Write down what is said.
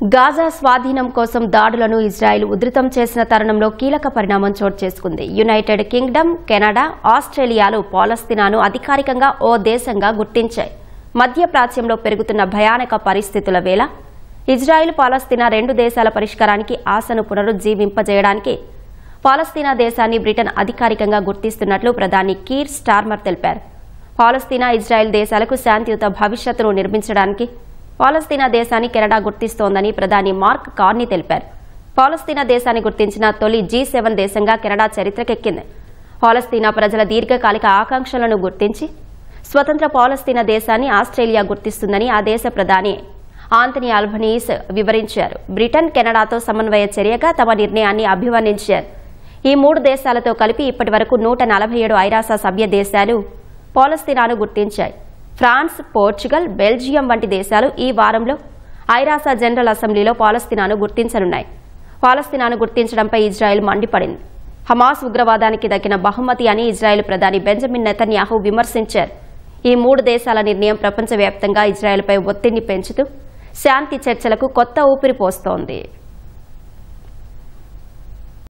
Gaza స్వాధీనం కోసం దాడులను ఇజ్రాయెల్ ఉధృతం చేసిన తరుణంలో కీలక పరిణామం చోటు చేసుకుంది. యునైటెడ్ కింగ్డమ్, కెనడా, ఆస్ట్రేలియాలు పాలస్తీనాను అధికారికంగా ఓ దేశంగా గుర్తించాయి. మధ్యప్రాచ్యంలో పెరుగుతున్న భయానక పరిస్థితుల వేళ ఇజ్రాయెల్, పాలస్తీనా రెండు దేశాల పరిష్కారానికి ఆశను పునరుజ్జీవింపజేయడానికి పాలస్తీనా దేశాన్ని బ్రిటన్ అధికారికంగా గుర్తిస్తున్నట్లు ప్రధాని కీర్ స్టార్మర్ తెలిపారు. పాలస్తీనా, ఇజ్రాయెల్ దేశాలకు శాంతియుత భవిష్యత్తును నిర్మించడానికి పాలస్తీనా దేశాన్ని కెనడా గుర్తిస్తోందని ప్రధాని మార్క్ కార్నీ తెలిపారు. పాలస్తీనా దేశాన్ని గుర్తించిన తొలి G7 దేశంగా కెనడా చరిత్రకెక్కింది. పాలస్తీనా ప్రజల దీర్ఘకాలిక ఆకాంక్షలను గుర్తించి స్వతంత్ర పాలస్తీనా దేశాన్ని ఆస్ట్రేలియా గుర్తిస్తుందని ఆ దేశ ప్రధాని ఆంథనీ ఆల్బనీస్ వివరించారు. బ్రిటన్, కెనడాతో సమన్వయ చర్యగా తమ నిర్ణయాన్ని అభివర్ణించారు. ఈ మూడు దేశాలతో కలిపి ఇప్పటి వరకు 147 ఐరాస సభ్య దేశాలు పాలస్తీనాను గుర్తించాయి. ఫ్రాన్స్, పోర్చుగల్, బెల్జియం వంటి దేశాలు ఈ వారంలో ఐరాస జనరల్ అసెంబ్లీలో పాలస్తీనాను గుర్తించనున్నాయి. పాలస్తీనాను గుర్తించడంపై ఇజ్రాయెల్ మండిపడింది. హమాస్ ఉగ్రవాదానికి దక్కిన బహుమతి అని ఇజ్రాయెల్ ప్రధాని బెంజమిన్ నెతన్యాహు విమర్శించారు. ఈ మూడు దేశాల నిర్ణయం ప్రపంచవ్యాప్తంగా ఇజ్రాయెల్పై ఒత్తిడిని పెంచుతూ శాంతి చర్చలకు కొత్త ఊపిరి పోస్తోంది.